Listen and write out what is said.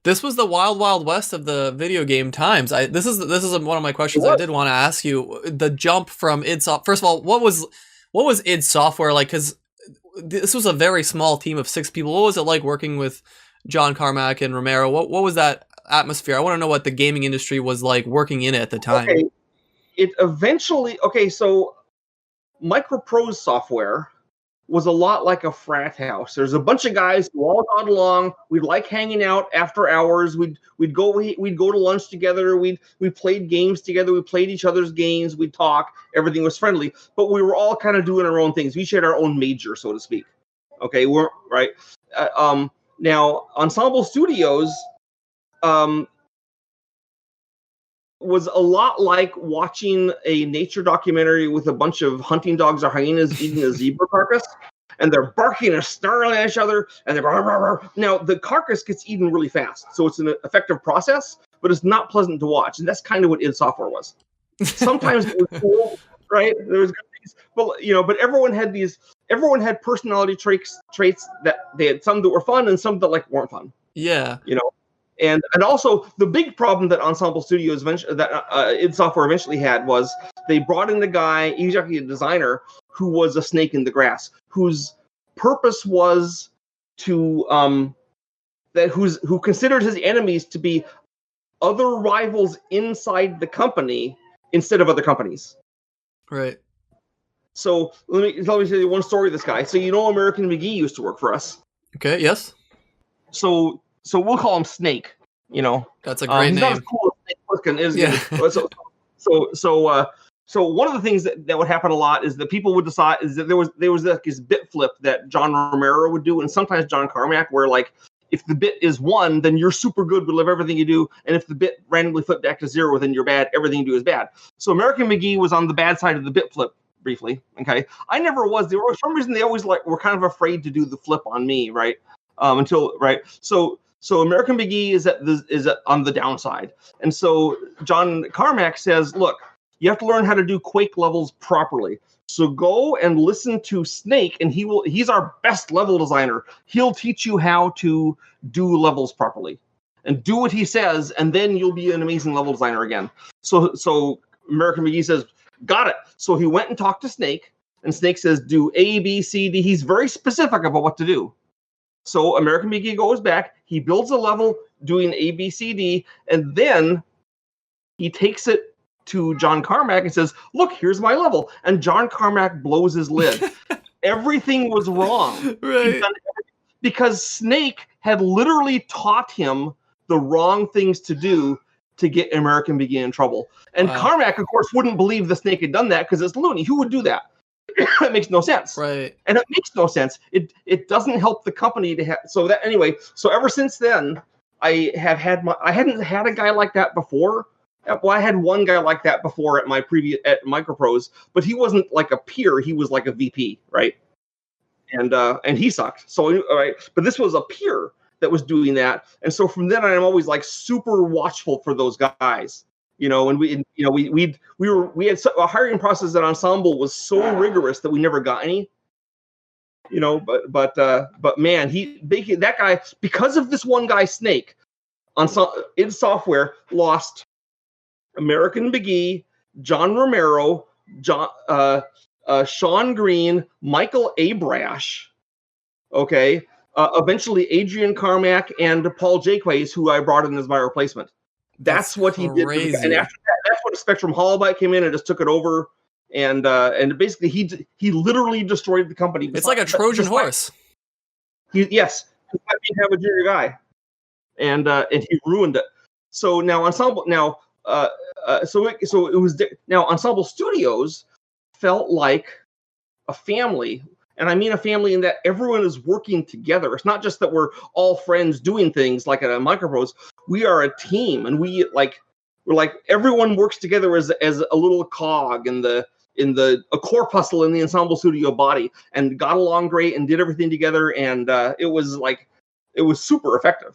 This was the wild, wild west of the video game times. This is one of my questions I did want to ask you. The jump from id Software. First of all, what was id Software like? Because this was a very small team of 6 people. What was it like working with John Carmack and Romero? What was that atmosphere? I want to know what the gaming industry was like working in it at the time. Okay. It eventually, so Microprose Software was a lot like a frat house. There's a bunch of guys who all got along. We'd like hanging out after hours. We'd go to lunch together. We played games together. We played each other's games. We'd talk. Everything was friendly, but we were all kind of doing our own things. We each had our own major, so to speak. Okay, we're right. Now Ensemble Studios was a lot like watching a nature documentary with a bunch of hunting dogs or hyenas eating a zebra carcass, and they're barking and snarling at each other, and they're rah, rah, rah. Now the carcass gets eaten really fast, so it's an effective process, but it's not pleasant to watch, and that's kind of what id Software was. Sometimes it was cool, right? There was good things, but everyone had personality traits that they had, some that were fun and some that weren't fun. Yeah, And also the big problem that Ensemble Studios id Software eventually had was they brought in a guy, he was actually a designer, who was a snake in the grass, whose purpose was to who considered his enemies to be other rivals inside the company instead of other companies. Right. So let me tell you one story of this guy. So American McGee used to work for us. Okay. Yes. So we'll call him Snake. That's a great name. He's not as cool as Snake Plissken is. Yeah. So one of the things that would happen a lot is that people would decide is that there was this bit flip that John Romero would do, and sometimes John Carmack, where if the bit is 1, then you're super good, we love everything you do, and if the bit randomly flipped back to 0, then you're bad, everything you do is bad. So American McGee was on the bad side of the bit flip briefly. Okay, I never was. There was, for some reason, they always were kind of afraid to do the flip on me, right? So American McGee is on the downside. And so John Carmack says, look, you have to learn how to do Quake levels properly. So go and listen to Snake, and he's our best level designer. He'll teach you how to do levels properly. And do what he says, and then you'll be an amazing level designer again. So American McGee says, got it. So he went and talked to Snake, and Snake says, do A, B, C, D. He's very specific about what to do. So American McGee goes back, he builds a level doing A, B, C, D, and then he takes it to John Carmack and says, look, here's my level. And John Carmack blows his lid. Everything was wrong. Right. Because Snake had literally taught him the wrong things to do to get American McGee in trouble. And wow. Carmack, of course, wouldn't believe the Snake had done that because it's loony. Who would do that? That makes no sense. Right. And it makes no sense. It doesn't help the company to have. So ever since then, I hadn't had a guy like that before. Well, I had one guy like that before at Microprose, but he wasn't like a peer. He was like a VP, right? And he sucked. So, all right. But this was a peer that was doing that. And so from then on, I'm always super watchful for those guys. And we had a hiring process at Ensemble was so rigorous that we never got any. But man, that guy, because of this one guy, Snake, id Software lost American McGee, John Romero, Sean Green, Michael Abrash, eventually Adrian Carmack and Paul Jaques, who I brought in as my replacement. That's what he did. And after that, that's when Spectrum Holobyte came in and just took it over. And basically he literally destroyed the company. It's like a Trojan horse. Yes. He didn't have a junior guy. And he ruined it. So now Ensemble, Ensemble Studios felt like a family. And I mean a family in that everyone is working together. It's not just that we're all friends doing things like at a Microprose. We are a team, and we're everyone works together as a little cog in a corpuscle in the Ensemble Studio body, and got along great and did everything together. And it was super effective.